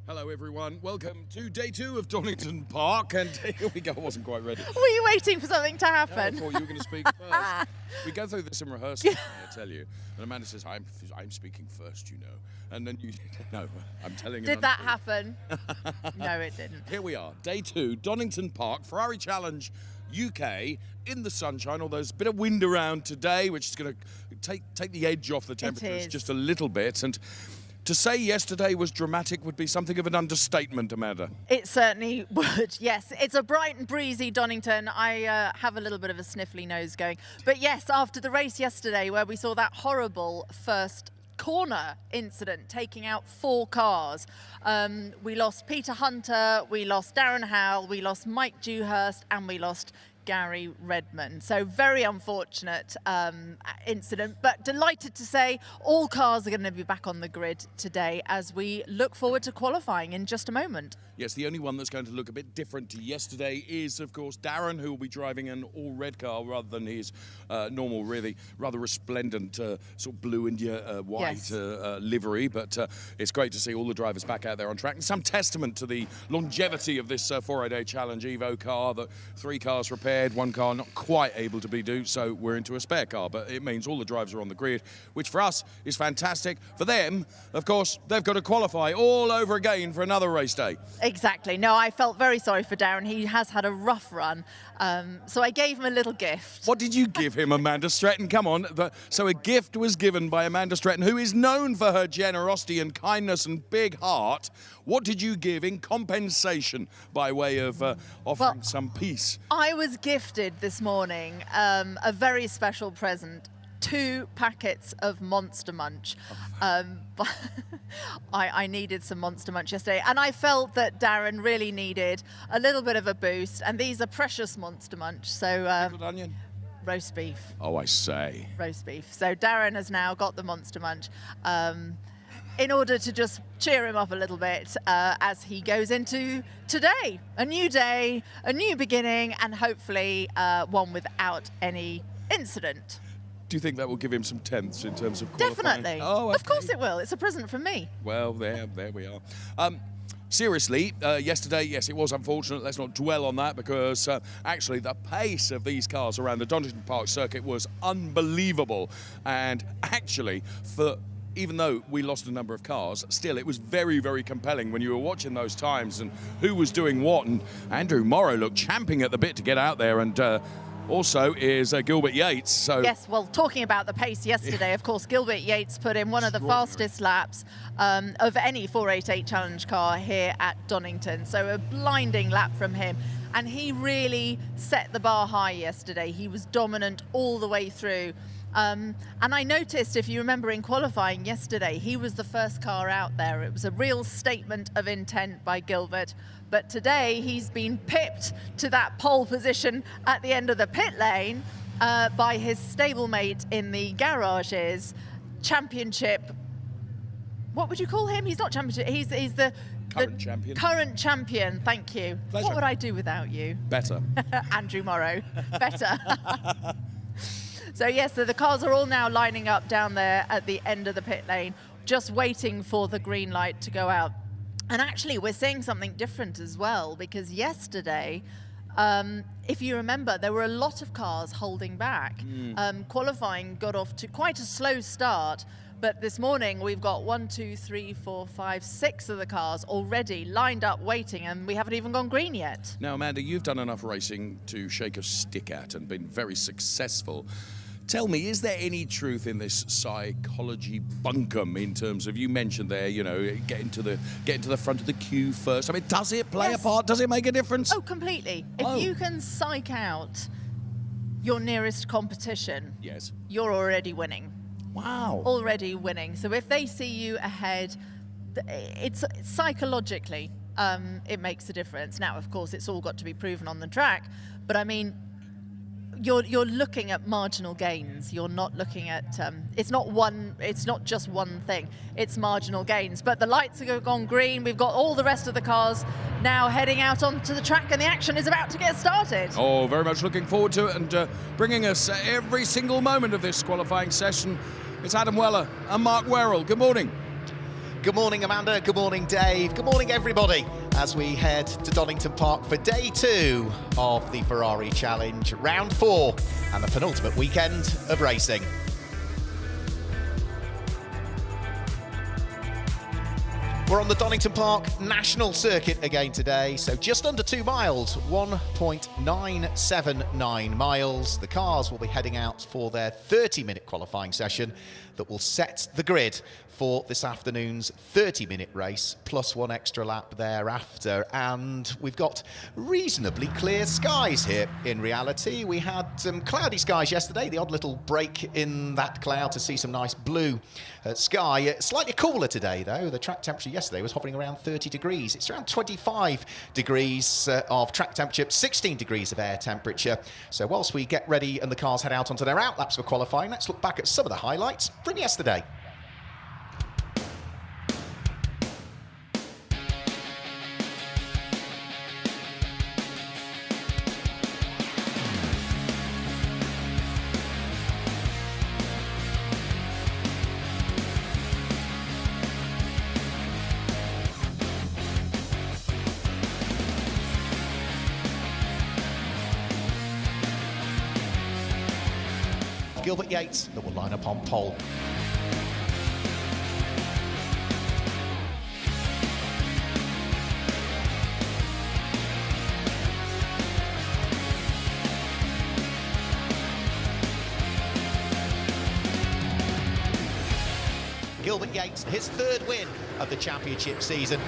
Hello everyone, welcome to day 2 of Donington Park, and here we go. I wasn't quite ready. Were you waiting for something to happen? I thought you were going to speak first. We go through this in rehearsal, I tell you. And Amanda says, I'm speaking first, you know. And then you, no, I'm telling you. Did that happen? No, it didn't. Here we are, day 2, Donington Park, Ferrari Challenge UK, in the sunshine, although there's a bit of wind around today, which is going to take the edge off the temperatures just a little bit. And to say yesterday was dramatic would be something of an understatement, Amanda. It certainly would, yes. It's a bright and breezy Donington. I have a little bit of a sniffly nose going. But yes, after the race yesterday where we saw that horrible first corner incident taking out 4 cars, we lost Peter Hunter, we lost Darren Howell, we lost Mike Dewhurst, and we lost Gary Redman. So very unfortunate incident, but delighted to say all cars are going to be back on the grid today as we look forward to qualifying in just a moment. Yes, the only one that's going to look a bit different to yesterday is, of course, Darren, who will be driving an all-red car rather than his normal, really rather resplendent sort of blue and white livery. But it's great to see all the drivers back out there on track. And some testament to the longevity of this 4-day challenge Evo car, that 3 cars repaired, 1 car not quite able to be due, so we're into a spare car. But it means all the drivers are on the grid, which for us is fantastic. For them, of course, they've got to qualify all over again for another race day. Exactly. No, I felt very sorry for Darren. He has had a rough run. So I gave him a little gift. What did you give him, Amanda Stretton? Come on. So a gift was given by Amanda Stretton, who is known for her generosity and kindness and big heart. What did you give in compensation by way of offering some peace? I was gifted this morning a very special present. 2 packets of Monster Munch. I needed some Monster Munch yesterday, and I felt that Darren really needed a little bit of a boost, and these are precious Monster Munch. So pickled onion? Roast beef. Oh, I say. Roast beef. So Darren has now got the Monster Munch in order to just cheer him up a little bit as he goes into today. A new day, a new beginning, and hopefully one without any incident. Do you think that will give him some tenths in terms of qualifying? Definitely. Oh, okay. Of course it will. It's a present from me. Well, there we are. Seriously, yesterday, yes, it was unfortunate. Let's not dwell on that because actually the pace of these cars around the Donington Park circuit was unbelievable. And actually, even though we lost a number of cars, still it was very, very compelling when you were watching those times and who was doing what. And Andrew Morrow looked champing at the bit to get out there, and also is Gilbert Yates. So yes, well, talking about the pace yesterday, of course, Gilbert Yates put in one of the fastest laps of any 488 challenge car here at Donington. So a blinding lap from him. And he really set the bar high yesterday. He was dominant all the way through. And I noticed, if you remember in qualifying yesterday, he was the first car out there. It was a real statement of intent by Gilbert. But today he's been pipped to that pole position at the end of the pit lane by his stablemate in the garages. Championship, what would you call him? He's not championship, he's the current champion. Current champion, thank you. Pleasure. What would I do without you? Better. Andrew Morrow, better. So yes, the cars are all now lining up down there at the end of the pit lane, just waiting for the green light to go out. And actually, we're seeing something different as well, because yesterday, if you remember, there were a lot of cars holding back. Qualifying got off to quite a slow start, but this morning we've got 1, 2, 3, 4, 5, 6 of the cars already lined up waiting, and we haven't even gone green yet. Now, Amanda, you've done enough racing to shake a stick at and been very successful. Tell me, is there any truth in this psychology bunkum in terms of, you mentioned there, you know, getting to the front of the queue first? I mean, does it play a part? Does it make a difference? Oh, completely. If you can psych out your nearest competition, yes, you're already winning. Wow. Already winning. So if they see you ahead, it's psychologically, it makes a difference. Now, of course, it's all got to be proven on the track, but I mean, you're looking at marginal gains. You're not looking at it's not just one thing. It's marginal gains. But the lights have gone green. We've got all the rest of the cars now heading out onto the track, and the action is about to get started. Oh, very much looking forward to it, and bringing us every single moment of this qualifying session. It's Adam Weller and Mark Werrell. Good morning. Good morning, Amanda. Good morning, Dave. Good morning, everybody, as we head to Donington Park for day 2 of the Ferrari Challenge, round 4, and the penultimate weekend of racing. We're on the Donington Park National Circuit again today, so just under 2 miles, 1.979 miles. The cars will be heading out for their 30-minute qualifying session that will set the grid for this afternoon's 30-minute race, plus 1 extra lap thereafter. And we've got reasonably clear skies here in reality. We had some cloudy skies yesterday, the odd little break in that cloud to see some nice blue sky. Slightly cooler today, though. The track temperature yesterday was hovering around 30 degrees. It's around 25 degrees of track temperature, 16 degrees of air temperature. So whilst we get ready and the cars head out onto their outlaps for qualifying, let's look back at some of the highlights from yesterday. Gilbert Yates that will line up on pole. Gilbert Yates, his 3rd win of the championship season.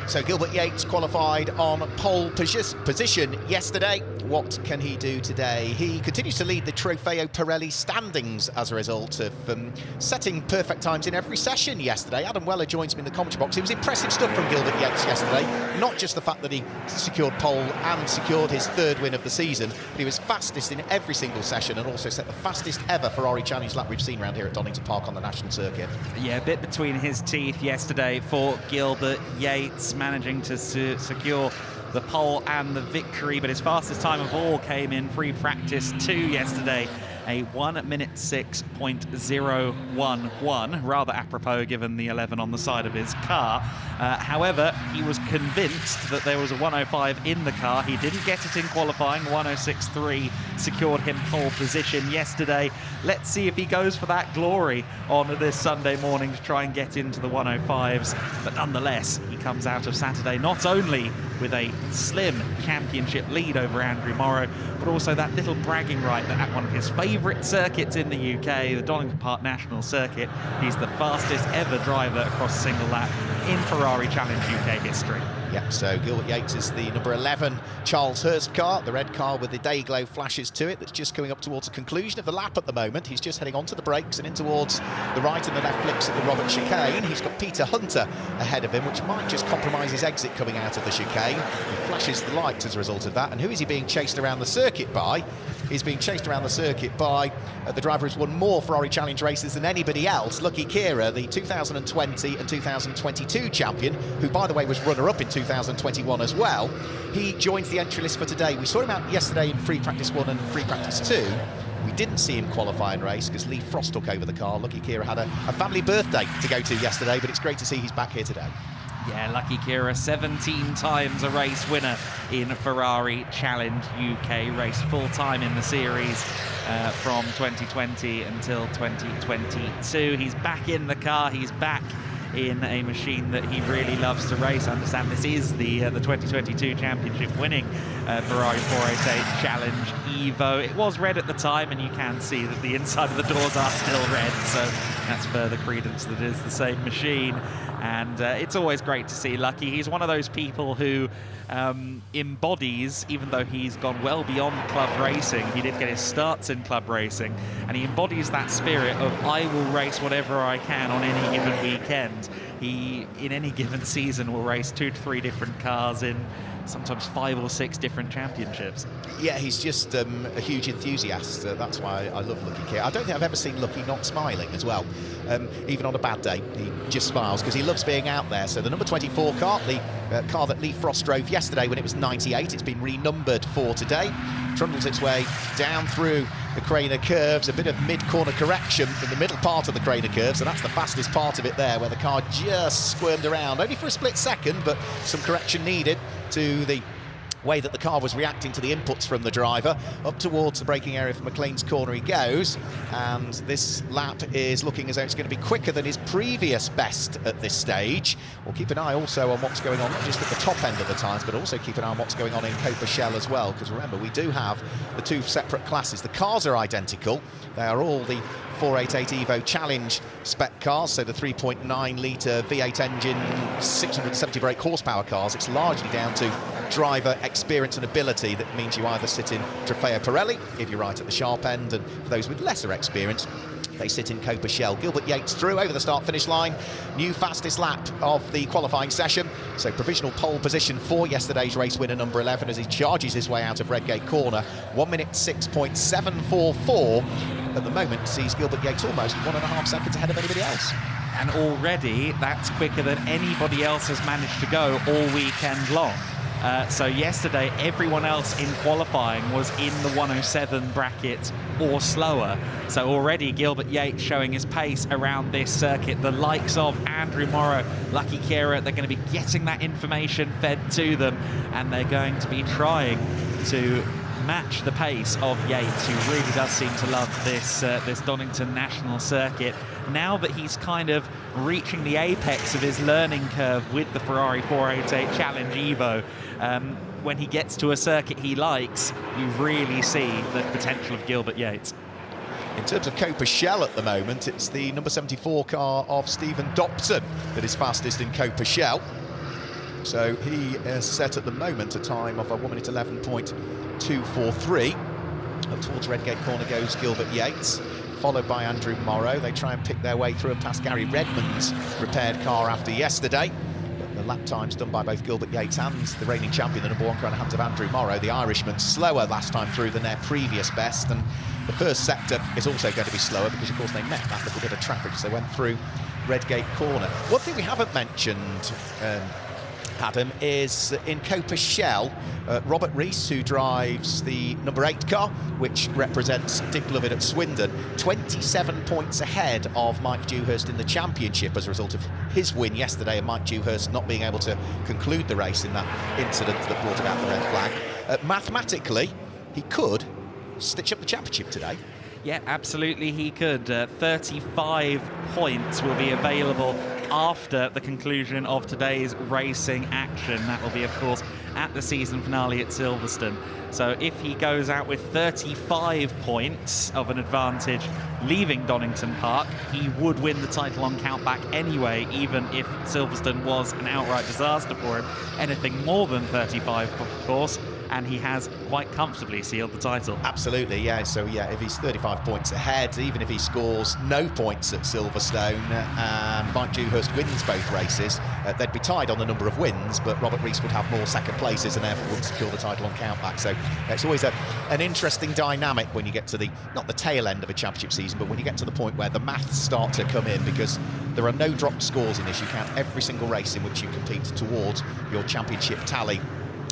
So Gilbert Yates qualified on pole position yesterday. What can he do today? He continues to lead the Trofeo Pirelli standings as a result of setting perfect times in every session yesterday. Adam Weller joins me in the commentary box. It was impressive stuff from Gilbert Yates yesterday. Not just the fact that he secured pole and secured his 3rd win of the season, but he was fastest in every single session and also set the fastest ever Ferrari Challenge lap we've seen around here at Donington Park on the national circuit. Yeah, a bit between his teeth yesterday for Gilbert Yates, managing to secure the pole and the victory, but his fastest time of all came in free practice 2 yesterday, a 1:06.011, rather apropos given the 11 on the side of his car. However, he was convinced that there was a 1:05 in the car. He didn't get it in qualifying. 1:06.3 secured him pole position yesterday. Let's see if he goes for that glory on this Sunday morning to try and get into the 1:05s. But nonetheless, he comes out of Saturday not only with a slim championship lead over Andrew Morrow, but also that little bragging right that at one of his favourite circuits in the UK, the Donington Park National Circuit, he's the fastest ever driver across a single lap in Ferrari Challenge UK history. Yep, so Gilbert Yates is the number 11 Charles Hurst car, the red car with the day glow flashes to it, that's just coming up towards the conclusion of the lap at the moment. He's just heading onto the brakes and in towards the right and the left flicks at the Robert chicane. He's got Peter Hunter ahead of him, which might just compromise his exit coming out of the chicane. He flashes the lights as a result of that. And who is he being chased around the circuit by? He's being chased around the circuit by the driver who's won more Ferrari Challenge races than anybody else, Lucky Kira, the 2020 and 2022 champion, who, by the way, was runner-up in 2021 as well. He joins the entry list for today. We saw him out yesterday in free practice 1 and free practice 2. We didn't see him qualify and race because Lee Frost took over the car. Lucky Kira had a family birthday to go to yesterday, but it's great to see he's back here today. Yeah, Lucky Kira, 17 times a race winner in Ferrari Challenge UK, raced full-time in the series from 2020 until 2022. He's back in the car, he's back in a machine that he really loves to race. I understand this is the 2022 championship winning Ferrari 488 Challenge Evo. It was red at the time, and you can see that the inside of the doors are still red, so that's further credence that it is the same machine. And it's always great to see Lucky. He's one of those people who embodies, even though he's gone well beyond club racing, he did get his starts in club racing, and he embodies that spirit of I will race whatever I can on any given weekend. he, in any given season, will race 2 to 3 different cars in sometimes 5 or 6 different championships. Yeah, he's just a huge enthusiast. That's why I love Lucky Kiera. I don't think I've ever seen Lucky not smiling as well. Even on a bad day, he just smiles because he loves being out there. So the number 24 car, the car that Lee Frost drove yesterday when it was 98, it's been renumbered for today. Trundles its way down through the Craner curves, a bit of mid-corner correction in the middle part of the Craner curves, and that's the fastest part of it there, where the car just squirmed around, only for a split second, but some correction needed to the way that the car was reacting to the inputs from the driver. Up towards the braking area for McLean's corner he goes, and this lap is looking as though it's going to be quicker than his previous best at this stage. We'll keep an eye also on what's going on, not just at the top end of the times, but also keep an eye on what's going on in Coppa Shell as well, because remember, we do have the 2 separate classes. The cars are identical. They are all the 488 Evo Challenge spec cars, so the 3.9 litre V8 engine, 670 brake horsepower cars. It's largely down to driver experience and ability. That means you either sit in Trofeo Pirelli if you're right at the sharp end, and for those with lesser experience, they sit in Coppa Shell. Gilbert Yates through over the start-finish line. New fastest lap of the qualifying session. So provisional pole position for yesterday's race winner, number 11, as he charges his way out of Redgate corner. 1 minute 6.744 at the moment sees Gilbert Yates almost 1.5 seconds ahead of anybody else. And already that's quicker than anybody else has managed to go all weekend long. So yesterday, everyone else in qualifying was in the 107 bracket or slower. So already Gilbert Yates showing his pace around this circuit. The likes of Andrew Morrow, Lucky Kiera, they're going to be getting that information fed to them, and they're going to be trying to match the pace of Yates, who really does seem to love this this Donington National Circuit. Now that he's kind of reaching the apex of his learning curve with the Ferrari 488 Challenge Evo, when he gets to a circuit he likes, you really see the potential of Gilbert Yates. In terms of Coppa Shell at the moment, it's the number 74 car of Stephen Dobson that is fastest in Coppa Shell. So he is set at the moment a time of a 1 minute 11.243. Up towards Redgate corner goes Gilbert Yates, followed by Andrew Morrow. They try and pick their way through and past Gary Redmond's repaired car after yesterday. But the lap times done by both Gilbert Yates and the reigning champion, the number 1 car in the hands of Andrew Morrow. The Irishman slower last time through than their previous best, and the first sector is also going to be slower because, of course, they met that little bit of traffic as they went through Redgate corner. One thing we haven't mentioned, Adam, is in Coppa Shell, Robert Rees, who drives the number 8 car, which represents Dick Lovett at Swindon, 27 points ahead of Mike Dewhurst in the championship as a result of his win yesterday, and Mike Dewhurst not being able to conclude the race in that incident that brought about the red flag. Mathematically, he could stitch up the championship today. Yeah, absolutely he could. 35 points will be available after the conclusion of today's racing action. That will be, of course, at the season finale at Silverstone. So if he goes out with 35 points of an advantage leaving Donington Park, he would win the title on countback anyway, even if Silverstone was an outright disaster for him. Anything more than 35, of course, and he has quite comfortably sealed the title. Absolutely, yeah. So, yeah, if he's 35 points ahead, even if he scores no points at Silverstone and Mike Dewhurst wins both races, they'd be tied on the number of wins, but Robert Rees would have more second places and therefore would secure the title on countback. So it's always an interesting dynamic when you get to the, not the tail end of a championship season, but when you get to the point where the maths start to come in, because there are no dropped scores in this. You count every single race in which you compete towards your championship tally.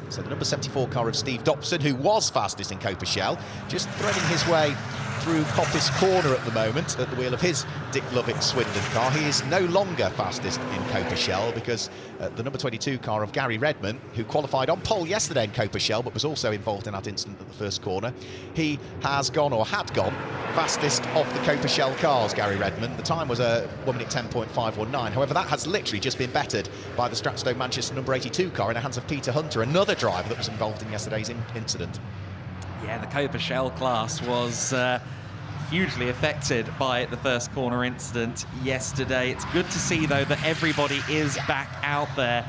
So the number 74 car of Steve Dobson, who was fastest in Coppa Shell, just threading his way through Coppice corner at the moment at the wheel of his Dick Lovett Swindon car. He is no longer fastest in Coppa Shell because the number 22 car of Gary Redmond, who qualified on pole yesterday in Coppa Shell but was also involved in that incident at the first corner, he has gone, or had gone, fastest of the Coppa Shell cars, Gary Redmond. The time was a 1 minute 10.519. However, that has literally just been bettered by the Stratstone Manchester number 82 car in the hands of Peter Hunter, another driver that was involved in yesterday's incident. Yeah, the Coppa Shell class was hugely affected by the first corner incident yesterday. It's good to see, though, that everybody is back out there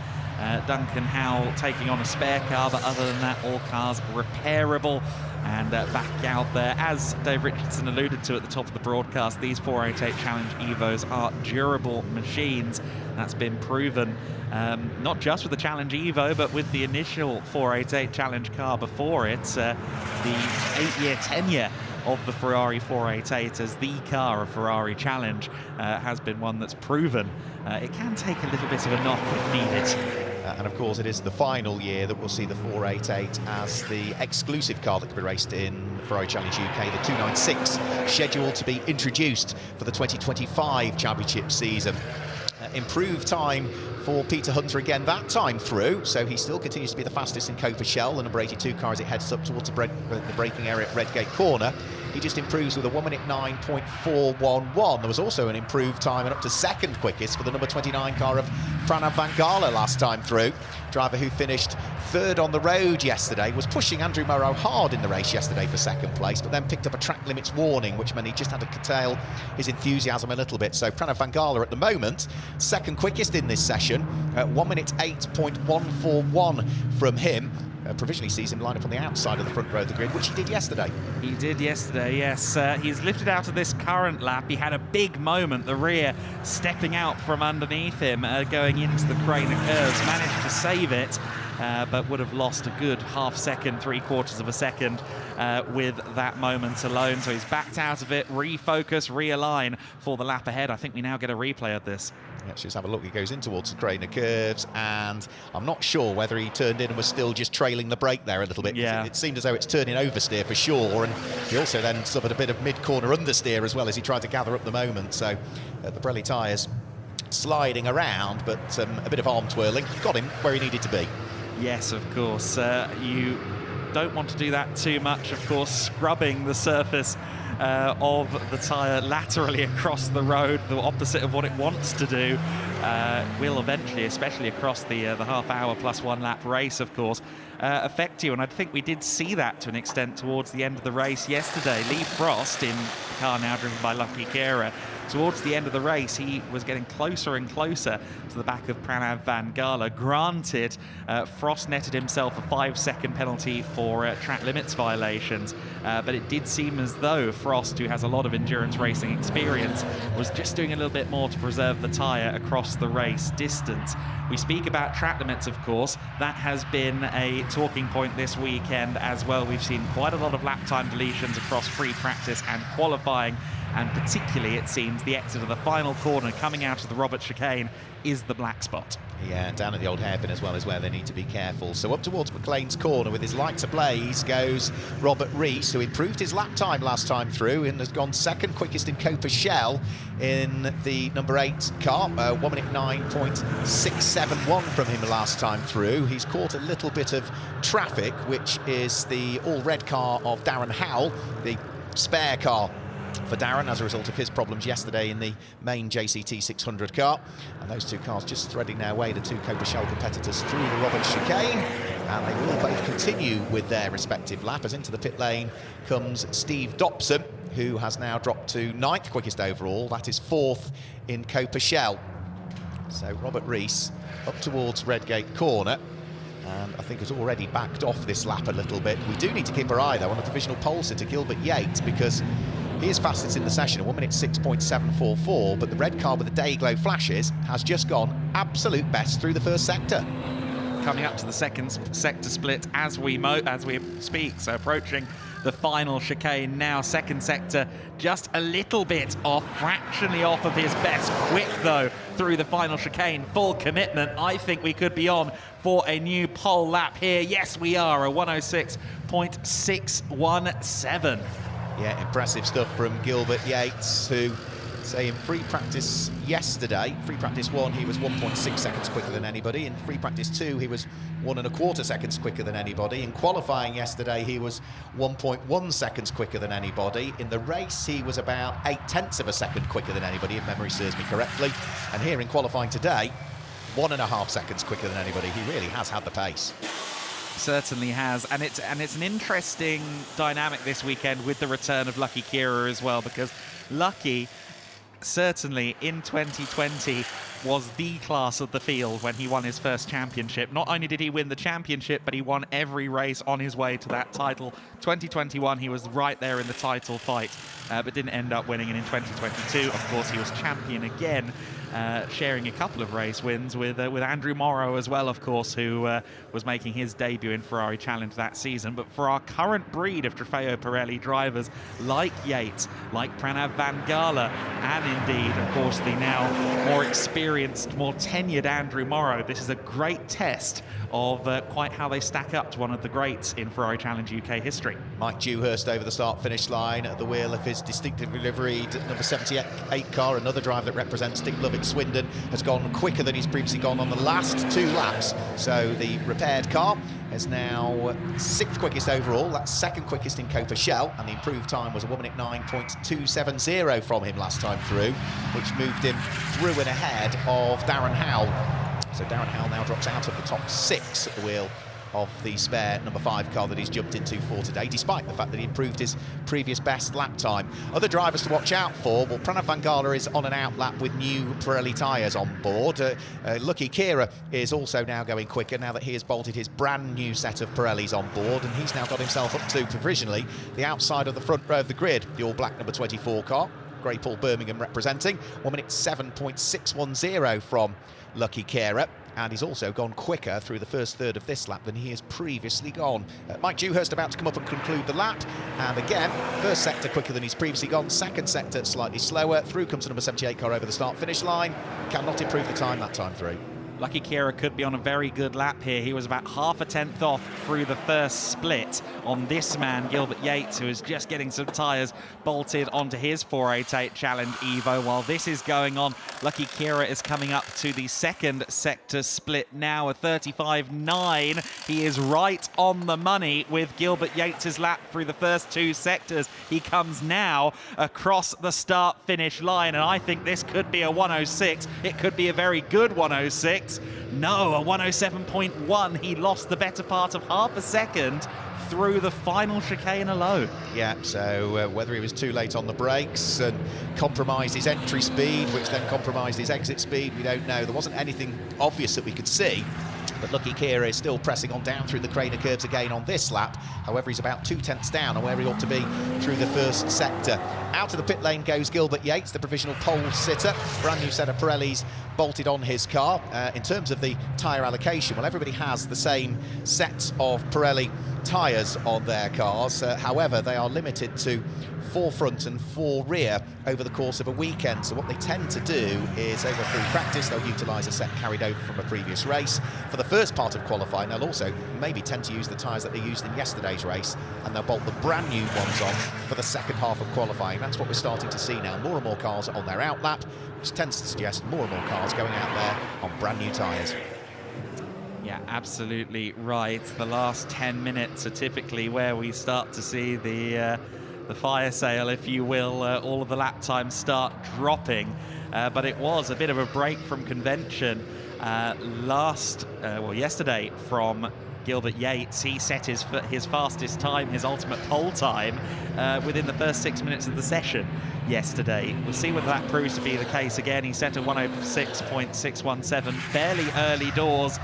Duncan Howell taking on a spare car, but other than that, all cars repairable. And back out there, as Dave Richardson alluded to at the top of the broadcast, these 488 Challenge Evos are durable machines. That's been proven not just with the Challenge Evo, but with the initial 488 Challenge car before it. The 8-year tenure of the Ferrari 488 as the car of Ferrari Challenge has been one that's proven it can take a little bit of a knock if needed. And of course, it is the final year that we'll see the 488 as the exclusive car that can be raced in Ferrari Challenge UK. The 296 scheduled to be introduced for the 2025 championship season. Improved time for Peter Hunter again that time through, so he still continues to be the fastest in Coppa Shell, the number 82 car, as it heads up towards the braking area at Redgate Corner. He just improves with a 1 minute 9.411. There was also an improved time and up to second quickest for the number 29 car of Pranav Van Gala last time through. Driver who finished third on the road yesterday, was pushing Andrew Morrow hard in the race yesterday for second place, but then picked up a track limits warning, which meant he just had to curtail his enthusiasm a little bit. So Pranav Van Gala at the moment, second quickest in this session, at 1 minute 8.141 from him. Provisionally sees him line up on the outside of the front row of the grid, which he did yesterday. He did yesterday, yes. He's lifted out of this current lap. He had a big moment, the rear stepping out from underneath him, going into the crane of curves, managed to save it, but would have lost a good half second, 3/4 of a second with that moment alone. So he's backed out of it, refocus, realign for the lap ahead. I think we now get a replay of this. Let's just have a look. He goes in towards the crane of curves, and I'm not sure whether he turned in and was still just trailing the brake there a little bit. Yeah. It seemed as though it's turning oversteer for sure, and he also then suffered a bit of mid-corner understeer as well as he tried to gather up the moment. So the Pirelli tyres sliding around, but a bit of arm twirling got him where he needed to be. Yes, of course. You don't want to do that too much, of course, scrubbing the surface of the tyre laterally across the road, the opposite of what it wants to do, will eventually, especially across the half-hour plus 1 lap race, of course, affect you. And I think we did see that to an extent towards the end of the race yesterday. Lee Frost, in the car now driven by Lucky Kera, towards the end of the race, he was getting closer and closer to the back of Pranav Van Gala. Granted, Frost netted himself a 5-second penalty for track limits violations, but it did seem as though Frost, who has a lot of endurance racing experience, was just doing a little bit more to preserve the tyre across the race distance. We speak about track limits, of course. That has been a talking point this weekend as well. We've seen quite a lot of lap time deletions across free practice and qualifying, and particularly, it seems, the exit of the final corner coming out of the Robert chicane is the black spot. Yeah, and down at the old hairpin as well is where they need to be careful. So up towards McLean's corner with his lights ablaze goes Robert Rees, who improved his lap time last time through and has gone second quickest in Coppa Shell in the number 8 car. 1 minute 9.671 from him last time through. He's caught a little bit of traffic, which is the all-red car of Darren Howell, the spare car for Darren as a result of his problems yesterday in the main JCT 600 car. And those two cars just threading their way, the two Coppa Shell competitors, through the Robert chicane, and they will both continue with their respective lap as into the pit lane comes Steve Dobson, who has now dropped to 9th quickest overall. That is 4th in Coppa Shell. So Robert Rees up towards Redgate Corner, and I think has already backed off this lap a little bit. We do need to keep our eye though on the provisional pole sitter Gilbert Yates, because he is fastest in the session at 1 minute 6.744, but the red car with the day glow flashes has just gone absolute best through the first sector. Coming up to the second sector split as we speak, so approaching the final chicane now. Second sector just a little bit off, fractionally off of his best. Quick though through the final chicane, full commitment. I think we could be on for a new pole lap here. Yes, we are, a 106.617. Yeah, impressive stuff from Gilbert Yates, who, say, in free practice yesterday, free practice 1, he was 1.6 seconds quicker than anybody. In free practice 2, he was 1 1/4 seconds quicker than anybody. In qualifying yesterday, he was 1.1 seconds quicker than anybody. In the race, he was about 0.8 of a second quicker than anybody, if memory serves me correctly. And here in qualifying today, 1.5 seconds quicker than anybody. He really has had the pace. Certainly has, and it's an interesting dynamic this weekend with the return of Lucky Kera as well, because Lucky certainly in 2020 was the class of the field when he won his first championship. Not only did he win the championship, but he won every race on his way to that title. 2021, he was right there in the title fight, but didn't end up winning. And in 2022, of course, he was champion again, sharing a couple of race wins with Andrew Morrow as well, of course, who was making his debut in Ferrari Challenge that season. But for our current breed of Trofeo Pirelli drivers, like Yates, like Pranav Van Gala, and indeed, of course, the now more experienced, more tenured Andrew Morrow, this is a great test of quite how they stack up to one of the greats in Ferrari Challenge UK history. Mike Dewhurst over the start-finish line at the wheel of his distinctively liveried number 78 car. Another driver that represents Dick Lovick Swindon has gone quicker than he's previously gone on the last 2 laps. So the repaired car is now 6th quickest overall. That's 2nd quickest in Coppa Shell, and the improved time was a 1 minute 9.270 from him last time through, which moved him through and ahead of Darren Howell. So Darren Howell now drops out of the top 6 at the wheel of the spare number 5 car that he's jumped into for today, despite the fact that he improved his previous best lap time. Other drivers to watch out for, well, Pranav Van Gala is on an out lap with new Pirelli tyres on board. Lucky Kira is also now going quicker now that he has bolted his brand new set of Pirellis on board, and he's now got himself up to, provisionally, the outside of the front row of the grid, the all-black number 24 car. Grey Paul Birmingham representing, 1 minute 7.610 from Lucky Kira, and he's also gone quicker through the first third of this lap than he has previously gone. Mike Dewhurst about to come up and conclude the lap, and again, first sector quicker than he's previously gone, second sector slightly slower. Through comes the number 78 car over the start-finish line, cannot improve the time that time through. Lucky Kira could be on a very good lap here. He was about half a tenth off through the first split on this man, Gilbert Yates, who is just getting some tyres bolted onto his 488 Challenge Evo. While this is going on, Lucky Kira is coming up to the second sector split now, a 35.9. He is right on the money with Gilbert Yates' lap through the first 2 sectors. He comes now across the start-finish line, and I think this could be a 106. It could be a very good 106. No, a 107.1. He lost the better part of half a second through the final chicane alone. Yeah, so whether he was too late on the brakes and compromised his entry speed, which then compromised his exit speed, we don't know. There wasn't anything obvious that we could see. But Lucky Kira is still pressing on down through the Craner curves again on this lap. However, he's about 2 tenths down on where he ought to be through the first sector. Out of the pit lane goes Gilbert Yates, the provisional pole sitter. Brand new set of Pirellis bolted on his car. In terms of the tyre allocation, well, everybody has the same set of Pirelli tyres on their cars. However, they are limited to 4 front and 4 rear over the course of a weekend. So what they tend to do is, over free practice, they'll utilise a set carried over from a previous race. For the first part of qualifying, they'll also maybe tend to use the tyres that they used in yesterday's race, and they'll bolt the brand new ones on for the second half of qualifying. That's what we're starting to see now. More and more cars on their out lap, which tends to suggest more and more cars going out there on brand new tyres. Yeah, absolutely right. The last 10 minutes are typically where we start to see the fire sale, if you will. All of the lap times start dropping, but it was a bit of a break from convention yesterday from Gilbert Yates. He set his fastest time, his ultimate pole time, within the first 6 minutes of the session yesterday. We'll see whether that proves to be the case again. He set a 106.617 fairly early doors.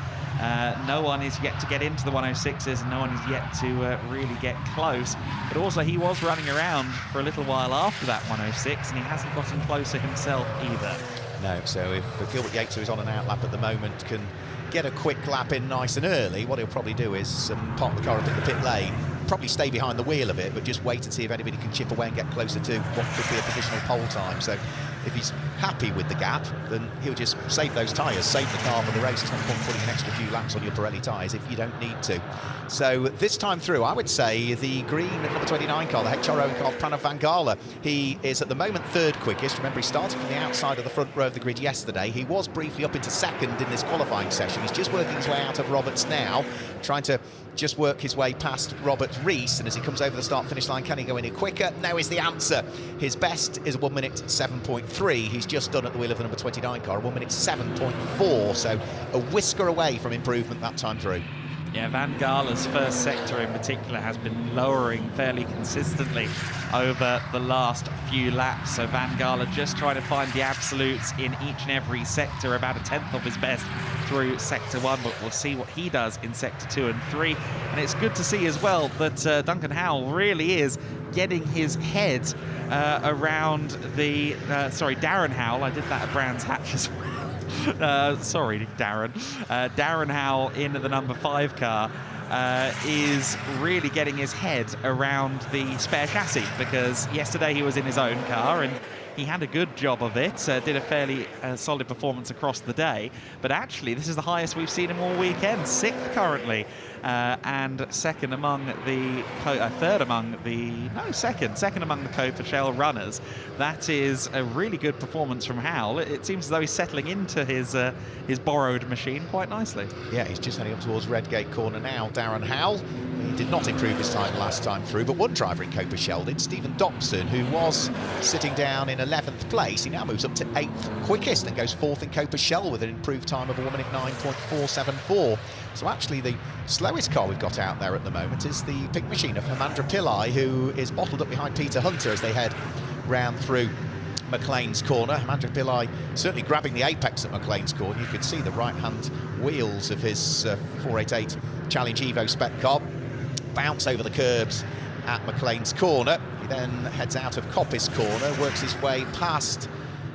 No one is yet to get into the 106s, and no one is yet to really get close. But also, he was running around for a little while after that 106, and he hasn't gotten closer himself either. No, so if Gilbert Yates, who is on an out lap at the moment, can get a quick lap in nice and early, what he'll probably do is park the car up in the pit lane, probably stay behind the wheel of it, but just wait and see if anybody can chip away and get closer to what could be a provisional pole time. So if he's happy with the gap, then he'll just save those tyres, save the car for the race. It's no point putting an extra few laps on your Pirelli tyres if you don't need to. So this time through, I would say the green number 29 car, the HRO car of Pranav Van Gala, he is at the moment 3rd quickest. Remember, he started from the outside of the front row of the grid yesterday. He was briefly up into 2nd in this qualifying session. He's just working his way out of Roberts now, trying to just work his way past Robert Rees, and as he comes over the start-finish line, can he go any quicker? No is the answer. His best is a 1 minute 7.3. He's just done at the wheel of the number 29 car, a 1 minute 7.4, so a whisker away from improvement that time through. Yeah, Van Gala's first sector in particular has been lowering fairly consistently over the last few laps. So Van Gala just trying to find the absolutes in each and every sector, about a tenth of his best through sector 1, but we'll see what he does in sector 2 and 3. And it's good to see as well that Duncan Howell really is getting his head around the Darren Howell. I did that at Brands Hatch as well. Sorry, Darren. Darren Howell in the number 5 car is really getting his head around the spare chassis, because yesterday he was in his own car and he had a good job of it, did a fairly solid performance across the day, but actually this is the highest we've seen him all weekend, 6th currently, and second among the second among the Coppa Shell runners. That is a really good performance from Howell. It seems as though he's settling into his borrowed machine quite nicely. Yeah, he's just heading up towards Redgate Corner now, Darren Howell. He did not improve his time last time through, but one driver in Coppa Shell did, Stephen Dobson, who was sitting down in 11th place. He now moves up to 8th quickest and goes 4th in Coppa Shell with an improved time of 1 minute 9.474. So actually the slowest car we've got out there at the moment is the pink machine of Hemandra Pillai, who is bottled up behind Peter Hunter as they head round through McLean's corner. Hemandra Pillai certainly grabbing the apex at McLean's corner. You can see the right-hand wheels of his 488 Challenge Evo spec car bounce over the curbs at McLean's corner. He then heads out of Coppice corner, works his way past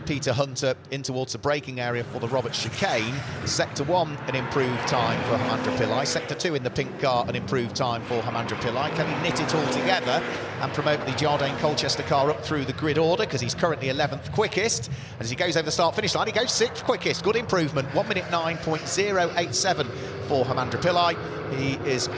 Peter Hunter in towards the braking area for the Roberts chicane. Sector 1, an improved time for Hemandra Pillai. Sector 2 in the pink car, an improved time for Hemandra Pillai. Can he knit it all together and promote the Jardine Colchester car up through the grid order, because he's currently 11th quickest. And as he goes over the start-finish line, he goes 6th quickest. Good improvement, 1 minute 9.087 for Hemandra Pillai. He is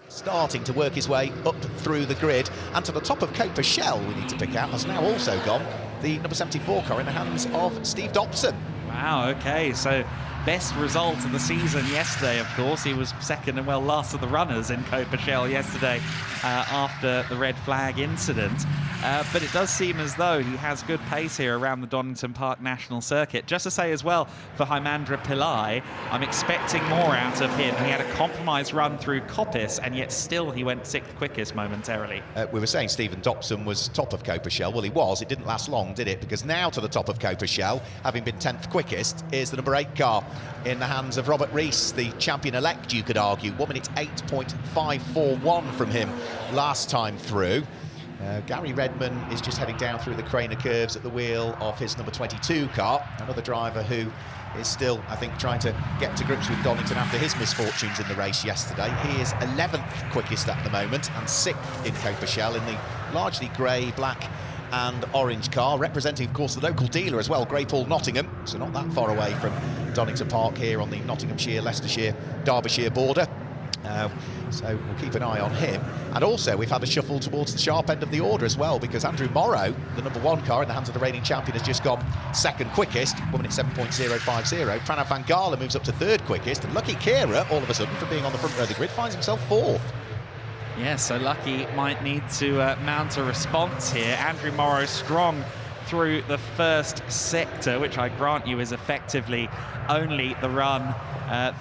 starting to work his way up through the grid, and to the top of Coppa Shell we need to pick out has now also gone the number 74 car in the hands of Steve Dobson. Wow, okay, so best result of the season yesterday, of course. He was second and well last of the runners in Coppa Shell yesterday after the red flag incident. But it does seem as though he has good pace here around the Donington Park National Circuit. Just to say as well, for Hemandra Pillai, I'm expecting more out of him. He had a compromise run through Coppice, and yet still he went 6th quickest momentarily. We were saying Stephen Dobson was top of Coppa Shell. Well, he was. It didn't last long, did it? Because now to the top of Coppa Shell, having been 10th quickest, is the number 8 car in the hands of Robert Rees, the champion-elect, you could argue. 1 minute 8.541 from him last time through. Gary Redman is just heading down through the Craner curves at the wheel of his number 22 car. Another driver who is still, I think, trying to get to grips with Donington after his misfortunes in the race yesterday. He is 11th quickest at the moment and 6th in Coppa Shell in the largely grey, black and orange car, representing, of course, the local dealer as well, Greypool Nottingham, so not that far away from Donington Park here on the Nottinghamshire, Leicestershire, Derbyshire border. So we'll keep an eye on him. And also we've had a shuffle towards the sharp end of the order as well, because Andrew Morrow, the number 1 car in the hands of the reigning champion, has just gone 2nd quickest, 1 minute 7.050. Pranav Van Gala moves up to 3rd quickest, and Lucky Kira, all of a sudden, from being on the front row of the grid, finds himself 4th. Yeah, so Lucky might need to mount a response here. Andrew Morrow strong through the first sector, which I grant you is effectively only the run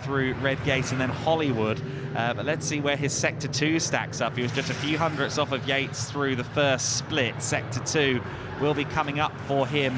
through Redgate and then Hollywood. But let's see where his Sector 2 stacks up. He was just a few hundredths off of Yates through the first split. Sector 2 will be coming up for him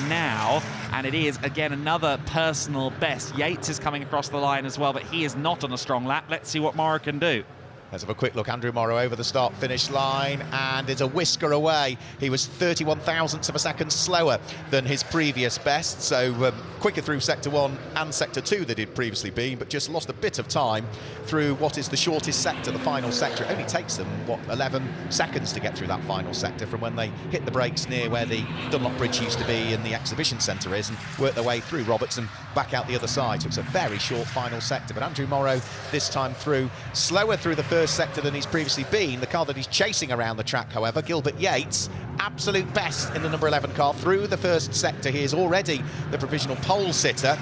now. And it is, again, another personal best. Yates is coming across the line as well, but he is not on a strong lap. Let's see what Morrow can do. Let's have a quick look. Andrew Morrow over the start-finish line and is a whisker away. He was 31 thousandths of a second slower than his previous best, so quicker through Sector 1 and Sector 2 than he'd previously been, but just lost a bit of time through what is the shortest sector, the final sector. It only takes them, what, 11 seconds to get through that final sector from when they hit the brakes near where the Dunlop Bridge used to be and the exhibition centre is, and work their way through Roberts and back out the other side. So it's a very short final sector, but Andrew Morrow this time through, slower through the first sector than he's previously been. The car that he's chasing around the track, however, Gilbert Yates, absolute best in the number 11 car through the first sector. He is already the provisional pole sitter.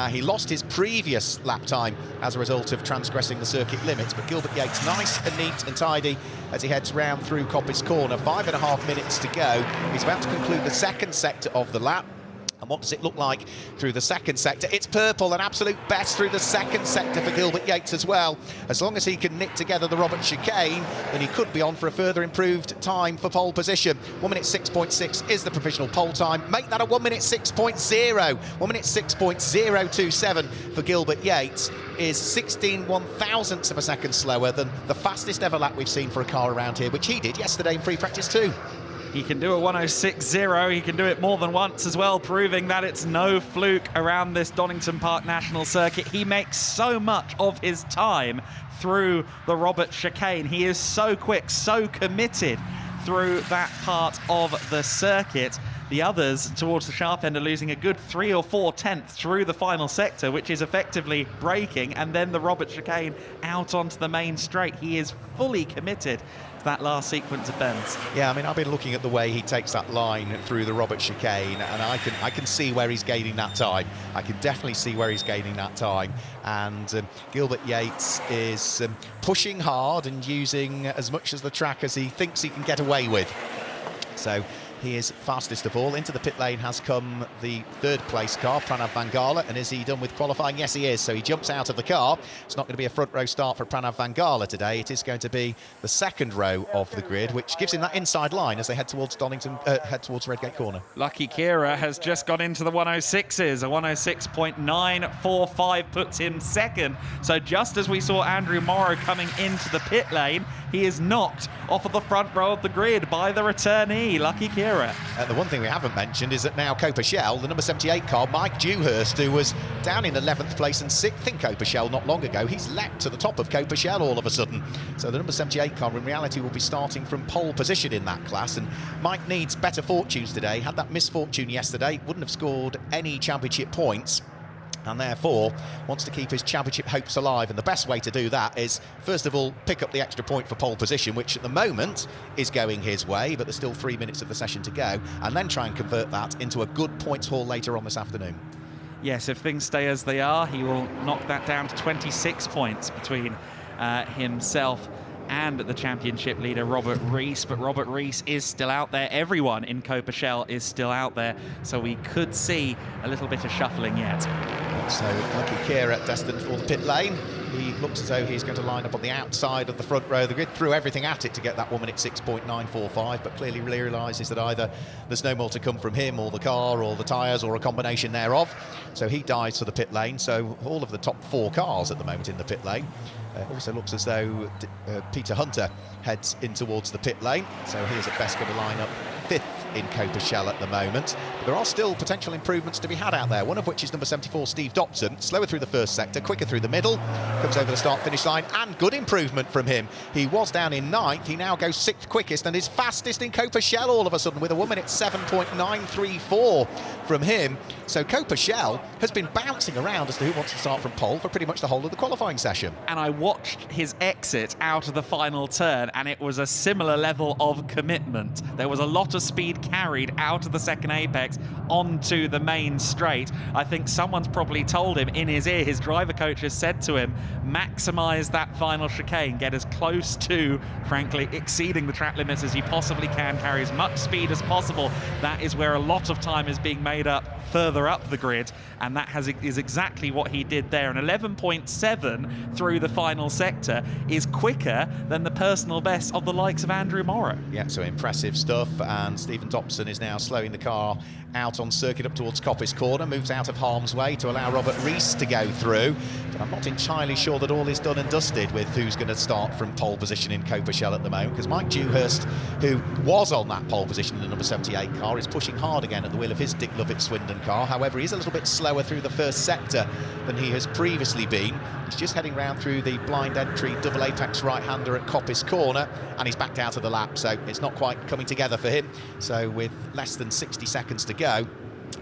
He lost his previous lap time as a result of transgressing the circuit limits, but Gilbert Yates nice and neat and tidy as he heads round through Coppice corner. 5.5 minutes to go. He's about to conclude the second sector of the lap. And what does it look like through the second sector? It's purple, an absolute best through the second sector for Gilbert Yates as well. As long as he can knit together the Robert chicane, then he could be on for a further improved time for pole position. 1 minute 6.6 is the provisional pole time. Make that a 1 minute 6.0. 1 minute 6.027 for Gilbert Yates is 16 1/1000ths of a second slower than the fastest ever lap we've seen for a car around here, which he did yesterday in free practice too. He can do a 106.0. He can do it more than once as well, proving that it's no fluke around this Donington Park National Circuit. He makes so much of his time through the Robert chicane. He is so quick, so committed through that part of the circuit. The others towards the sharp end are losing a good 3 or 4 tenths through the final sector, which is effectively braking, and then the Robert chicane out onto the main straight. He is fully committed to that last sequence of bends. Yeah, I mean, I've been looking at the way he takes that line through the Robert chicane, and I can see where he's gaining that time. I can definitely see where he's gaining that time. And Gilbert Yates is pushing hard and using as much of the track as he thinks he can get away with. So he is fastest of all. Into the pit lane has come the third place car, Pranav Vangala, and is he done with qualifying? Yes, he is. So he jumps out of the car. It's not going to be a front row start for Pranav Vangala today. It is going to be the second row of the grid, which gives him that inside line as they head towards Donington, head towards Redgate Corner. Lucky Kira has just gone into the 106s. A 106.945 puts him second. So just as we saw Andrew Morrow coming into the pit lane, he is knocked off of the front row of the grid by the returnee, Lucky Kira. The one thing we haven't mentioned is that now Coppa Shell, the number 78 car, Mike Dewhurst, who was down in 11th place and 6th in Coppa Shell not long ago, he's leapt to the top of Coppa Shell all of a sudden. So the number 78 car in reality will be starting from pole position in that class, and Mike needs better fortunes today. Had that misfortune yesterday, wouldn't have scored any championship points, and therefore wants to keep his championship hopes alive. And the best way to do that is, first of all, pick up the extra point for pole position, which at the moment is going his way, but there's still 3 minutes of the session to go, and then try and convert that into a good points haul later on this afternoon. Yes, if things stay as they are, he will knock that down to 26 points between himself and the championship leader, Robert Rees. But Robert Rees is still out there. Everyone in Coppa Shell is still out there. So we could see a little bit of shuffling yet. So Lucky Kira destined for the pit lane. He looks as though he's going to line up on the outside of the front row of the grid, threw everything at it to get that 1 minute 6.945, but clearly realises that either there's no more to come from him or the car or the tyres or a combination thereof. So he dives for the pit lane. So all of the top 4 cars at the moment in the pit lane. Also looks as though Peter Hunter heads in towards the pit lane. So he is at best going to line up 5th in Coppa Shell at the moment. But there are still potential improvements to be had out there, one of which is number 74, Steve Dobson. Slower through the first sector, quicker through the middle, comes over the start-finish line, and good improvement from him. He was down in 9th, he now goes 6th quickest and is fastest in Coppa Shell all of a sudden with a 1 minute 7.934 from him. So Coppa Shell has been bouncing around as to who wants to start from pole for pretty much the whole of the qualifying session. And I watched his exit out of the final turn, and it was a similar level of commitment. There was a lot of speed carried out of the second apex onto the main straight. I think someone's probably told him in his ear, his driver coach has said to him, maximise that final chicane, get as close to, frankly, exceeding the track limits as you possibly can, carry as much speed as possible. That is where a lot of time is being made up further up the grid, and that is exactly what he did there. An 11.7 through the final sector is quicker than the personal best of the likes of Andrew Morrow. Yeah, so impressive stuff, and Stephen Dobson is now slowing the car out on circuit up towards Coppice Corner, moves out of harm's way to allow Robert Rees to go through. But I'm not entirely sure that all is done and dusted with who's going to start from pole position in Coppa Shell at the moment, because Mike Dewhurst, who was on that pole position in the number 78 car, is pushing hard again at the wheel of his Dick Lovett Swindon car. However, he's a little bit slower through the first sector than he has previously been. He's just heading round through the blind entry double apex right-hander at Coppice Corner, and he's backed out of the lap, so it's not quite coming together for him. So with less than 60 seconds to go,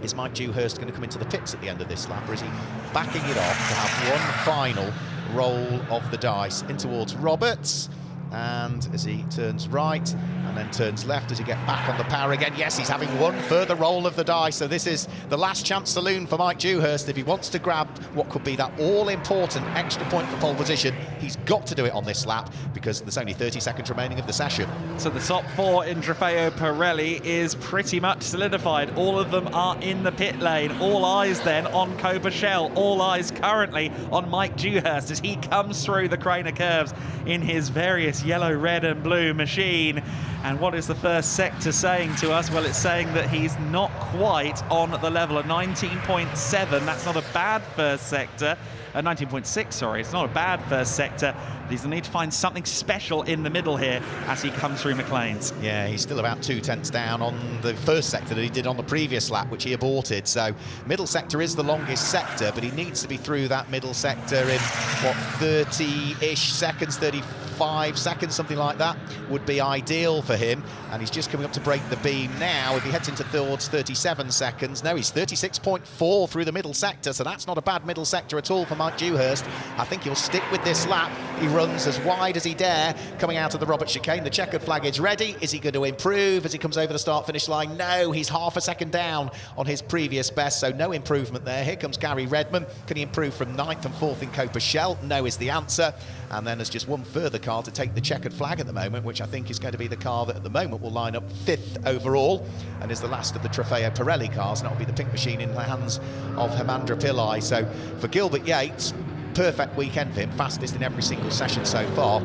is Mike Dewhurst going to come into the pits at the end of this lap, or is he backing it off to have one final roll of the dice in towards Roberts? And as he turns right and then turns left, does he get back on the power again? Yes, he's having one further roll of the die. So this is the last chance saloon for Mike Dewhurst. If he wants to grab what could be that all-important extra point for pole position, he's got to do it on this lap because there's only 30 seconds remaining of the session. So the top 4 in Trofeo Pirelli is pretty much solidified. All of them are in the pit lane. All eyes then on Coppa Shell. All eyes currently on Mike Dewhurst as he comes through the Craner curves in his various yellow, red and blue machine. And what is the first sector saying to us? Well, it's saying that he's not quite on the level of 19.7. That's not a bad first sector. 19.6, sorry. It's not a bad first sector. He's going to need to find something special in the middle here as he comes through McLean's. Yeah, he's still about 2 tenths down on the first sector that he did on the previous lap, which he aborted. So middle sector is the longest sector, but he needs to be through that middle sector in, what, 30-ish seconds, 35 seconds, something like that would be ideal for him. And he's just coming up to break the beam now. If he heads into towards 37 seconds, no, he's 36.4 through the middle sector, so that's not a bad middle sector at all for Mike Dewhurst. I think he'll stick with this lap. He runs as wide as he dare coming out of the Robert chicane. The checkered flag is ready. Is he going to improve as he comes over the start-finish line? No, he's half a second down on his previous best, so no improvement there. Here comes Gary Redman. Can he improve from 9th and 4th in Coppa Shell? No is the answer. And then there's just one further car to take the checkered flag at the moment, which I think is going to be the car that at the moment will line up 5th overall and is the last of the Trofeo Pirelli cars, and that will be the pink machine in the hands of Hemandra Pillai. So for Gilbert Yates, perfect weekend for him, fastest in every single session so far.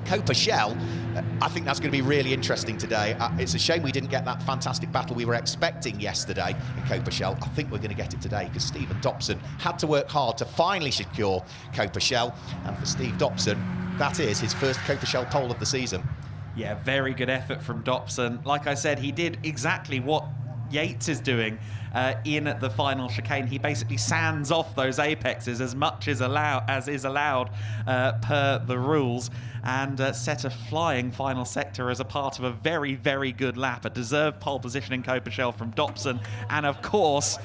Coppa Shell, I think that's going to be really interesting today. It's a shame we didn't get that fantastic battle we were expecting yesterday in Coppa Shell. I think we're going to get it today because Stephen Dobson had to work hard to finally secure Coppa Shell. And for Steve Dobson, that is his first Coppa Shell pole of the season. Yeah, very good effort from Dobson. Like I said, he did exactly what Yates is doing in the final chicane. He basically sands off those apexes as much as is allowed per the rules, and set a flying final sector as a part of a very, very good lap. A deserved pole position in Coppa Shell from Dobson, and of course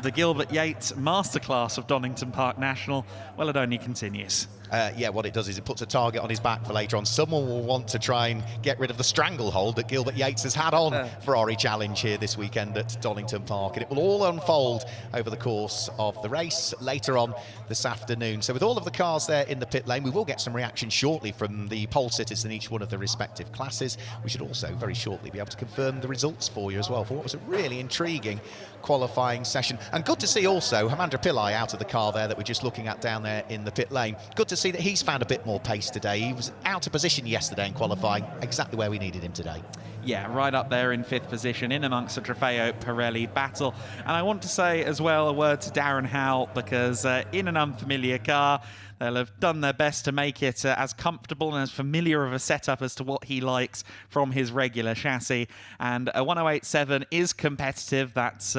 the Gilbert Yates masterclass of Donington Park National. Well, it only continues. Yeah, what it does is it puts a target on his back for later on. Someone will want to try and get rid of the stranglehold that Gilbert Yates has had on Ferrari Challenge here this weekend at Donington Park. And it will all unfold over the course of the race later on this afternoon. So with all of the cars there in the pit lane, we will get some reaction shortly from the pole sitters in each one of the respective classes. We should also very shortly be able to confirm the results for you as well for what was a really intriguing qualifying session. And good to see also Hemandra Pillai out of the car there that we're just looking at down there in the pit lane. Good to see that he's found a bit more pace today. He was out of position yesterday in qualifying, exactly where we needed him today. Yeah, right up there in 5th position, in amongst the Trofeo Pirelli battle. And I want to say as well a word to Darren Howell, because in an unfamiliar car, they'll have done their best to make it as comfortable and as familiar of a setup as to what he likes from his regular chassis. And a 108.7 is competitive. That's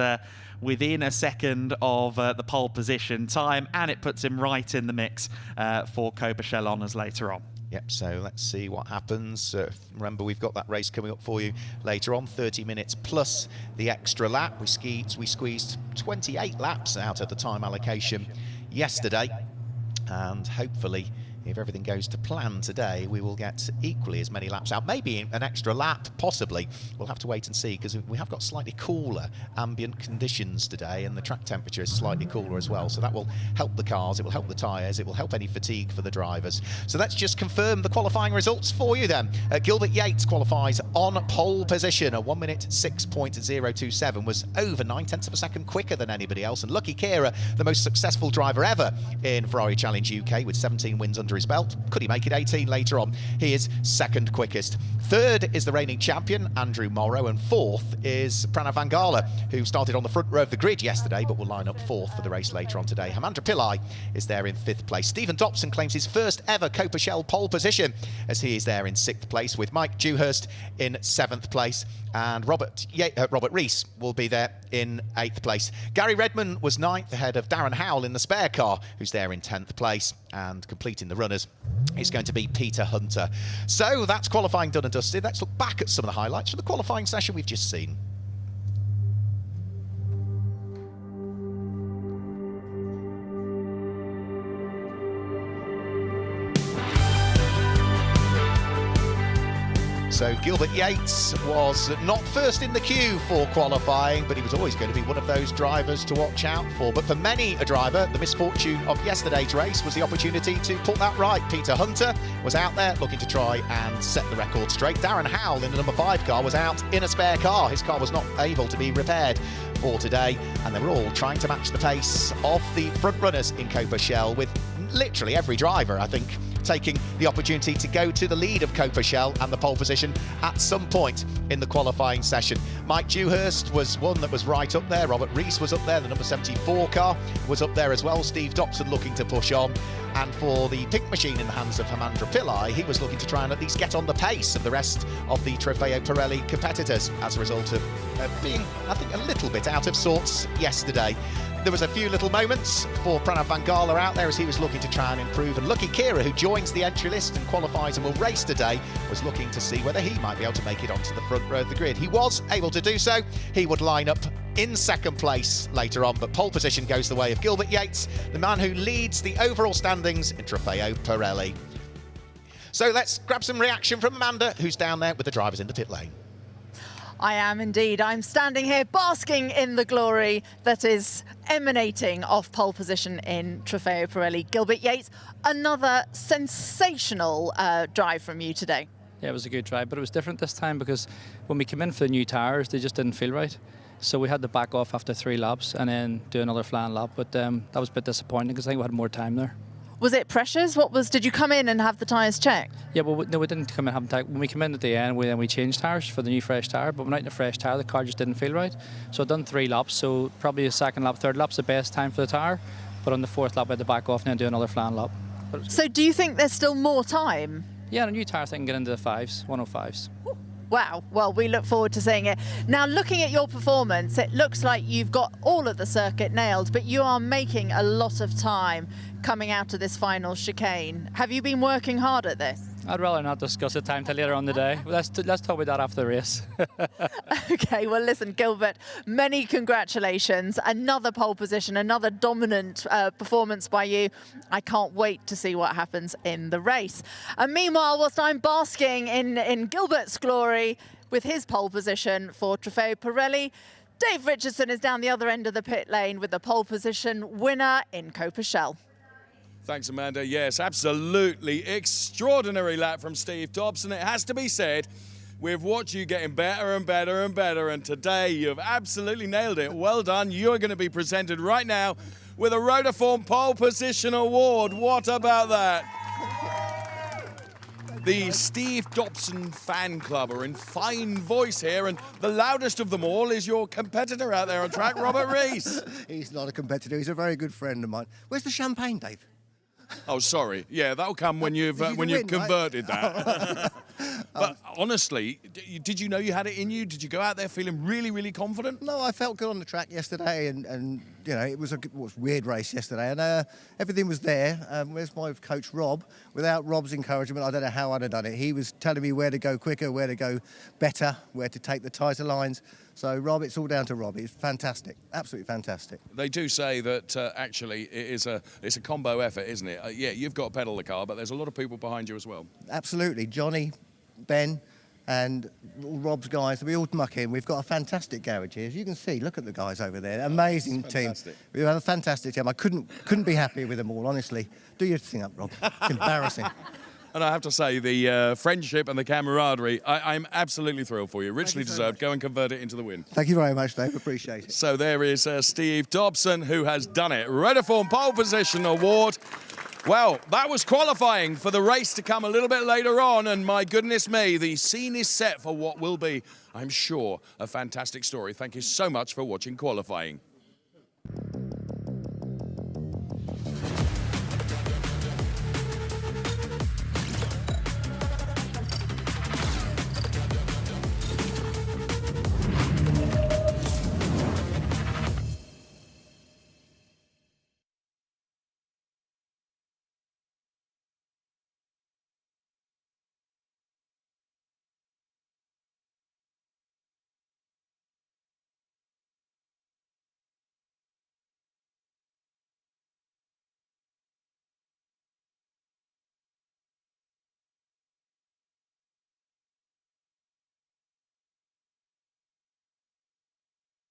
within a second of the pole position time, and it puts him right in the mix for Coppa Shell honours later on. Yep, so let's see what happens. Remember, we've got that race coming up for you later on, 30 minutes plus the extra lap. We squeezed 28 laps out of the time allocation yesterday, and hopefully, if everything goes to plan today, we will get equally as many laps out. Maybe an extra lap, possibly. We'll have to wait and see, because we have got slightly cooler ambient conditions today, and the track temperature is slightly cooler as well. So that will help the cars, it will help the tyres, it will help any fatigue for the drivers. So let's just confirm the qualifying results for you then. Gilbert Yates qualifies on pole position. A 1 minute 6.027 was over 9 tenths of a second quicker than anybody else. And Lucky Kira, the most successful driver ever in Ferrari Challenge UK, with 17 wins under his belt. Could he make it 18 later on? He is second quickest. Third is the reigning champion, Andrew Morrow, and fourth is Pranav Vangala, who started on the front row of the grid yesterday, but will line up fourth for the race later on today. Hemandra Pillai is there in 5th place. Stephen Dobson claims his first ever Coppa Shell pole position, as he is there in 6th place, with Mike Dewhurst in 7th place, and Robert Rees will be there in 8th place. Gary Redman was 9th, ahead of Darren Howell in the spare car, who's there in 10th place, and completing the runners is going to be Peter Hunter. So that's qualifying done and dusted. Let's look back at some of the highlights from the qualifying session we've just seen. So Gilbert Yates was not first in the queue for qualifying, but he was always going to be one of those drivers to watch out for. But for many a driver, the misfortune of yesterday's race was the opportunity to put that right. Peter Hunter was out there looking to try and set the record straight. Darren Howell in the number 5 car was out in a spare car. His car was not able to be repaired for today, and they were all trying to match the pace of the front runners in Coppa Shell, with literally every driver, I think, taking the opportunity to go to the lead of Coppa Shell and the pole position at some point in the qualifying session. Mike Dewhurst was one that was right up there. Robert Rees was up there. The number 74 car was up there as well. Steve Dobson looking to push on. And for the pink machine in the hands of Hamandra Pillai, he was looking to try and at least get on the pace of the rest of the Trofeo Pirelli competitors as a result of being, I think, a little bit out of sorts yesterday. There was a few little moments for Pranav van Gala out there as he was looking to try and improve. And Lucky Kira, who joins the entry list and qualifies and will race today, was looking to see whether he might be able to make it onto the front row of the grid. He was able to do so. He would line up in second place later on, but pole position goes the way of Gilbert Yates, the man who leads the overall standings in Trofeo Pirelli. So let's grab some reaction from Amanda, who's down there with the drivers in the pit lane. I am indeed. I'm standing here basking in the glory that is emanating off pole position in Trofeo Pirelli. Gilbert Yates, another sensational drive from you today. Yeah, it was a good drive, but it was different this time because when we came in for the new tyres, they just didn't feel right. So we had to back off after 3 laps and then do another flying lap. But that was a bit disappointing because I think we had more time there. Was it pressures? Did you come in and have the tyres checked? Yeah, well, no, we didn't come in and have them checked. When we came in at the end, we changed tyres for the new fresh tyre, but when out in the fresh tyre, the car just didn't feel right. So I'd done 3 laps, so probably the second lap, third lap's the best time for the tyre, but on the 4th lap I had to back off and then do another flying lap. So do you think there's still more time? Yeah, on a new tyre I think I can get into the 5s, 105s. Wow, well, we look forward to seeing it. Now, looking at your performance, it looks like you've got all of the circuit nailed, but you are making a lot of time coming out of this final chicane. Have you been working hard at this? I'd rather not discuss the time till later on today. Let's talk about that after the race. Okay, well, listen, Gilbert, many congratulations. Another pole position, another dominant performance by you. I can't wait to see what happens in the race. And meanwhile, whilst I'm basking in Gilbert's glory with his pole position for Trofeo Pirelli, Dave Richardson is down the other end of the pit lane with the pole position winner in Coppa Shell. Thanks, Amanda. Yes, absolutely extraordinary lap from Steve Dobson. It has to be said, we've watched you getting better and better and better, and today you've absolutely nailed it. Well done. You're going to be presented right now with a Rotiform Pole Position Award. What about that? The Steve Dobson fan club are in fine voice here, and the loudest of them all is your competitor out there on track, Robert Rees. He's not a competitor. He's a very good friend of mine. Where's the champagne, Dave? Oh, sorry. Yeah, that'll come when you've converted that. But honestly, did you know you had it in you? Did you go out there feeling really, really confident? No, I felt good on the track yesterday, and you know, it was a weird race yesterday, and everything was there. Where's my coach, Rob? Without Rob's encouragement, I don't know how I'd have done it. He was telling me where to go quicker, where to go better, where to take the tighter lines. So, Rob, it's all down to Rob. It's fantastic, absolutely fantastic. They do say that actually it's a combo effort, isn't it? Yeah, you've got to pedal the car, but there's a lot of people behind you as well. Absolutely. Johnny, Ben, and Rob's guys, we all muck in. We've got a fantastic garage here. As you can see, look at the guys over there. Amazing team. We have a fantastic team. I couldn't be happier with them all, honestly. Do your thing up, Rob. It's embarrassing. And I have to say, the friendship and the camaraderie, I'm absolutely thrilled for you. Richly deserved. Go and convert it into the win. Thank you very much, Dave. Appreciate it. So there is Steve Dobson, who has done it. Rotiform Pole Position Award. Well, that was qualifying for the race to come a little bit later on, and my goodness me, the scene is set for what will be, I'm sure, a fantastic story. Thank you so much for watching qualifying.